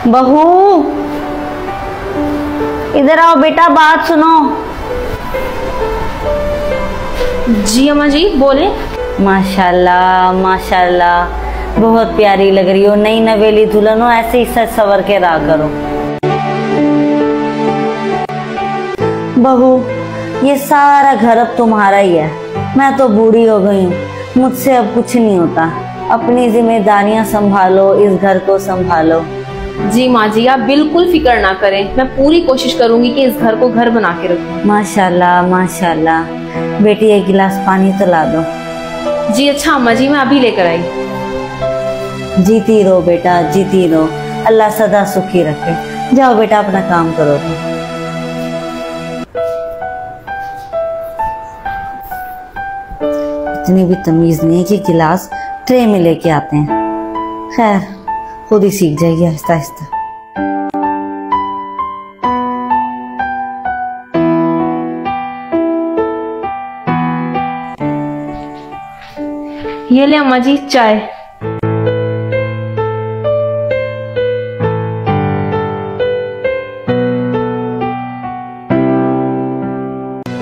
बहू इधर आओ बेटा, बात सुनो। जी अम्मा जी बोले। माशाल्लाह माशाल्लाह, बहुत प्यारी लग रही हो, नई नवेली दुल्हन हो, ऐसे ही सज सवर के रहा करो। बहू ये सारा घर अब तुम्हारा ही है, मैं तो बूढ़ी हो गई हूँ, मुझसे अब कुछ नहीं होता। अपनी जिम्मेदारियां संभालो, इस घर को संभालो। जी माँ जी आप बिल्कुल फिक्र ना करें, मैं पूरी कोशिश करूंगी कि इस घर को घर बना के रखूं। माशाल्लाह माशाल्लाह। बेटी एक गिलास पानी तो ला दो। जी अच्छा अम्मा जी, मैं अभी लेकर आई। जीती रहो बेटा, जीती रहो, अल्लाह सदा सुखी रखे। जाओ बेटा अपना काम करो। इतनी भी तमीज नहीं है कि गिलास ट्रे में लेके आते हैं। खैर खुद ही सीख जाएगी आहिस्ता आहिस्ता। ये ले अम्मा जी चाय।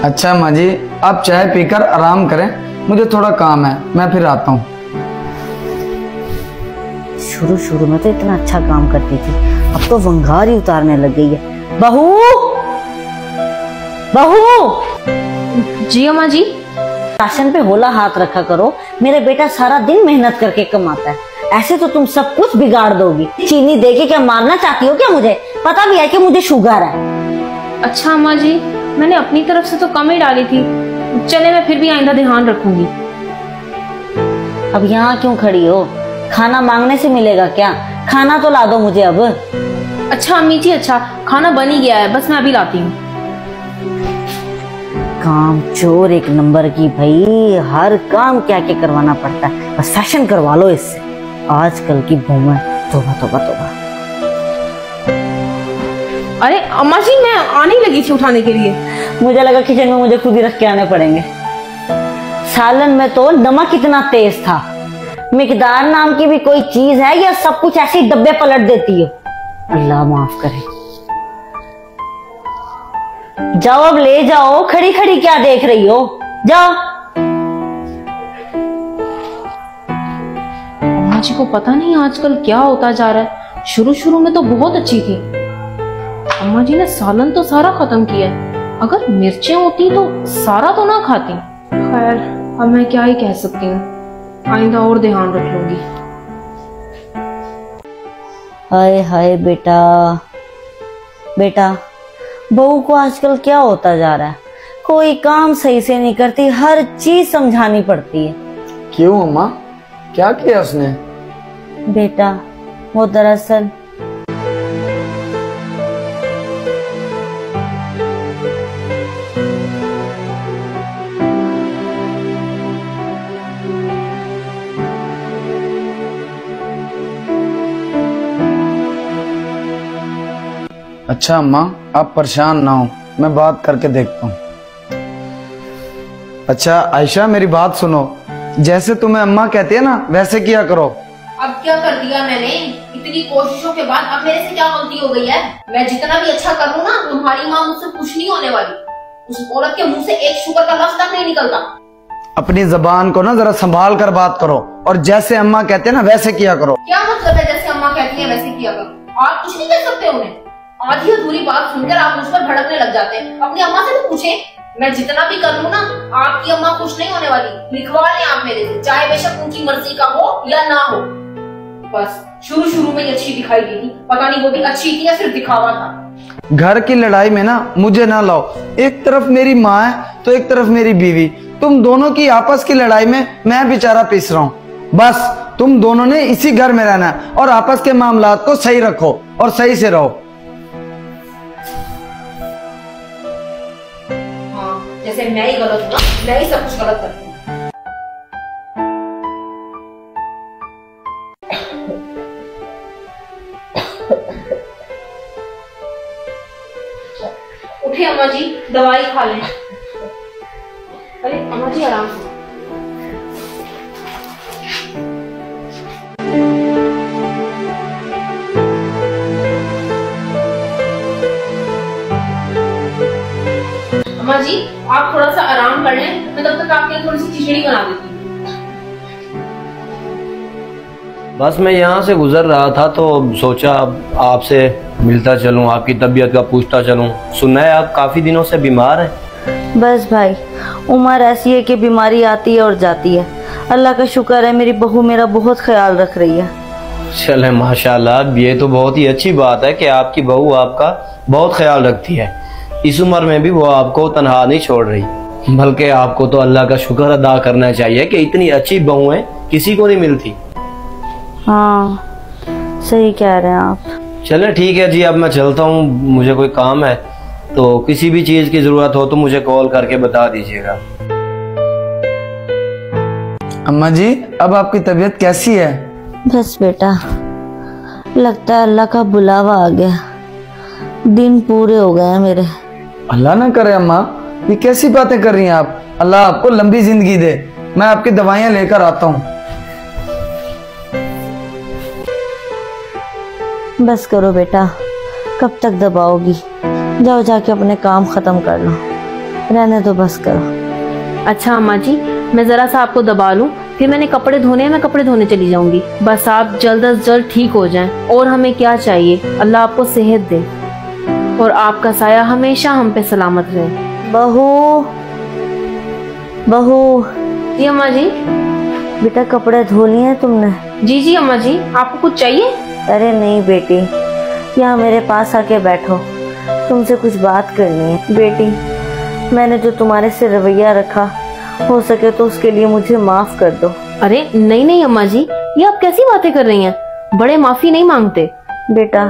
अच्छा माँ जी, आप चाय पीकर आराम करें, मुझे थोड़ा काम है, मैं फिर आता हूँ। शुरू शुरू में तो इतना अच्छा काम करती थी, अब तो वंगार ही उतारने लग गई है। बहू बहू। जी अम्मा जी। राशन पे होला हाथ रखा करो, मेरा बेटा सारा दिन मेहनत करके कमाता है, ऐसे तो तुम सब कुछ बिगाड़ दोगी। चीनी देके क्या मारना चाहती हो क्या? मुझे पता भी है कि मुझे शुगर है। अच्छा अम्मा जी, मैंने अपनी तरफ से तो कम ही डाली थी, चले मैं फिर भी आइंदा ध्यान रखूंगी। अब यहाँ क्यों खड़ी हो? खाना मांगने से मिलेगा क्या? खाना तो ला दो मुझे अब। अच्छा अम्मी जी, अच्छा खाना बन ही गया है, बस मैं अभी लाती हूँ। काम चोर एक नंबर की भाई, हर काम क्या क्या करवाना पड़ता है, बस फैशन करवा लो इससे। आजकल की बहू है, तोबा तोबा तोबा। अरे अम्मा जी मैं आने लगी थी उठाने के लिए। मुझे लगा किचन में मुझे खुद ही रख के आने पड़ेंगे। सालन में तो नमक इतना तेज था। मिकदार नाम की भी कोई चीज है या सब कुछ ऐसे ही डब्बे पलट देती हो? अल्लाह माफ करे। जाओ अब ले जाओ, खड़ी खड़ी क्या देख रही हो? जाओ। अम्मा जी को पता नहीं आजकल क्या होता जा रहा है, शुरू शुरू में तो बहुत अच्छी थी। अम्मा जी ने सालन तो सारा खत्म किया है, अगर मिर्चें होती तो सारा तो ना खाती। खैर अब मैं क्या ही कह सकती हूँ, आइंदा और ध्यान रख लूंगी। हाय हाय बेटा, बेटा बहू को आजकल क्या होता जा रहा है? कोई काम सही से नहीं करती, हर चीज समझानी पड़ती है। क्यों अम्मा, क्या किया उसने? बेटा वो दरअसल अच्छा अम्मा, आप परेशान ना हो, मैं बात करके देखता हूँ। अच्छा आयशा मेरी बात सुनो, जैसे तुम्हें अम्मा कहती है ना वैसे किया करो। अब क्या कर दिया मैंने? इतनी कोशिशों के बाद अब मेरे से क्या गलती हो गई है? मैं जितना भी अच्छा करूँ ना, तुम्हारी माँ मुझसे खुश नहीं होने वाली। उस औरत के मुंह से एक शुक्र का लफ्ज तक नहीं निकलता। अपनी जबान को ना जरा संभाल कर बात करो, और जैसे अम्मा कहते हैं ना वैसे किया करो। क्या मतलब है जैसे अम्मा कहती है वैसे किया करो? आप कुछ नहीं कह सकते उन्हें। आधी अधूरी बात सुनकर आप मुझ पर भड़कने लग जाते हैं। अपनी अम्मा से तो पूछें, मैं जितना भी कर लूँ ना, आपकी अम्मा खुश नहीं होने वाली। लिखवा लें आप मेरे से, चाहे बेशक उनकी मर्जी का हो या ना हो। बस शुरू शुरू में ही अच्छी दिखाई दी थी, पता नहीं वो भी अच्छी थी या सिर्फ दिखावा था। घर की लड़ाई में ना मुझे ना लाओ, एक तरफ मेरी माँ है तो एक तरफ मेरी बीवी, तुम दोनों की आपस की लड़ाई में मैं बेचारा पिस रहा हूँ। बस तुम दोनों ने इसी घर में रहना है और आपस के मामलात को सही रखो और सही से रहो। हाँ, जैसे मैं ही गलत हूँ ना, मैं ही सब कुछ गलत करती हूँ। उठे अम्मा जी, दवाई खा लें। अरे अम्मा जी आराम से। अम्मा जी आप थोड़ा सा आराम कर लें, मैं तब तक आपके लिए थोड़ी सी खिचड़ी बना देती हूँ। बस मैं यहाँ से गुजर रहा था तो सोचा आपसे मिलता चलूँ, आपकी तबीयत का पूछता चलूँ। सुना है आप काफी दिनों से बीमार हैं। बस भाई, उम्र ऐसी है कि बीमारी आती है और जाती है। अल्लाह का शुक्र है मेरी बहू मेरा बहुत ख्याल रख रही है। चले माशाल्लाह, ये तो बहुत ही अच्छी बात है कि आपकी बहू आपका बहुत ख्याल रखती है। इस उम्र में भी वो आपको तनहा नहीं छोड़ रही, बल्कि आपको तो अल्लाह का शुक्र अदा करना चाहिए कि इतनी अच्छी बहुएं किसी को नहीं मिलती। हाँ सही कह रहे हैं आप। चले ठीक है जी, अब मैं चलता हूँ, मुझे कोई काम है, तो किसी भी चीज की जरूरत हो तो मुझे कॉल करके बता दीजिएगा। अम्मा जी अब आपकी तबीयत कैसी है? बस बेटा, लगता है अल्लाह का बुलावा आ गया, दिन पूरे हो गए हैं मेरे। अल्लाह ना करे अम्मा, ये कैसी बातें कर रही हैं आप? अल्लाह आपको लंबी जिंदगी दे। मैं आपकी दवाइयाँ लेकर आता हूँ। बस करो बेटा, कब तक दबाओगी? जाओ जाके अपने काम खत्म कर लो, रहने दो, बस करो। अच्छा अम्मा जी, मैं जरा सा आपको दबा लूं, फिर मैंने कपड़े धोने हैं, मैं कपड़े धोने चली जाऊंगी। बस आप जल्द अज जल्द ठीक हो जाएं। और हमें क्या चाहिए, अल्लाह आपको सेहत दे और आपका साया हमेशा हम पे सलामत रहे। बहू, बहू। जी अम्मा जी। बेटा कपड़े धो लिए हैं तुमने? जी जी अम्मा जी, आपको कुछ चाहिए? अरे नहीं बेटी, यहाँ मेरे पास आके बैठो, तुमसे कुछ बात करनी है। बेटी मैंने जो तुम्हारे से रवैया रखा, हो सके तो उसके लिए मुझे माफ कर दो। अरे नहीं नहीं अम्मा जी, ये आप कैसी बातें कर रही हैं? बड़े माफी नहीं मांगते। बेटा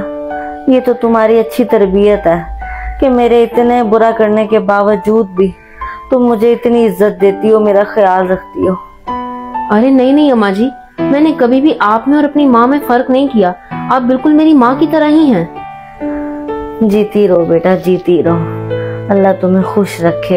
ये तो तुम्हारी अच्छी तरबियत है कि मेरे इतने बुरा करने के बावजूद भी तुम मुझे इतनी इज्जत देती हो, मेरा ख्याल रखती हो। अरे नहीं नहीं अम्मा जी, मैंने कभी भी आप में और अपनी माँ में फर्क नहीं किया। आप बिल्कुल मेरी माँ की तरह ही हैं। जीती रहो बेटा, जीती रहो। अल्लाह तुम्हें खुश रखे।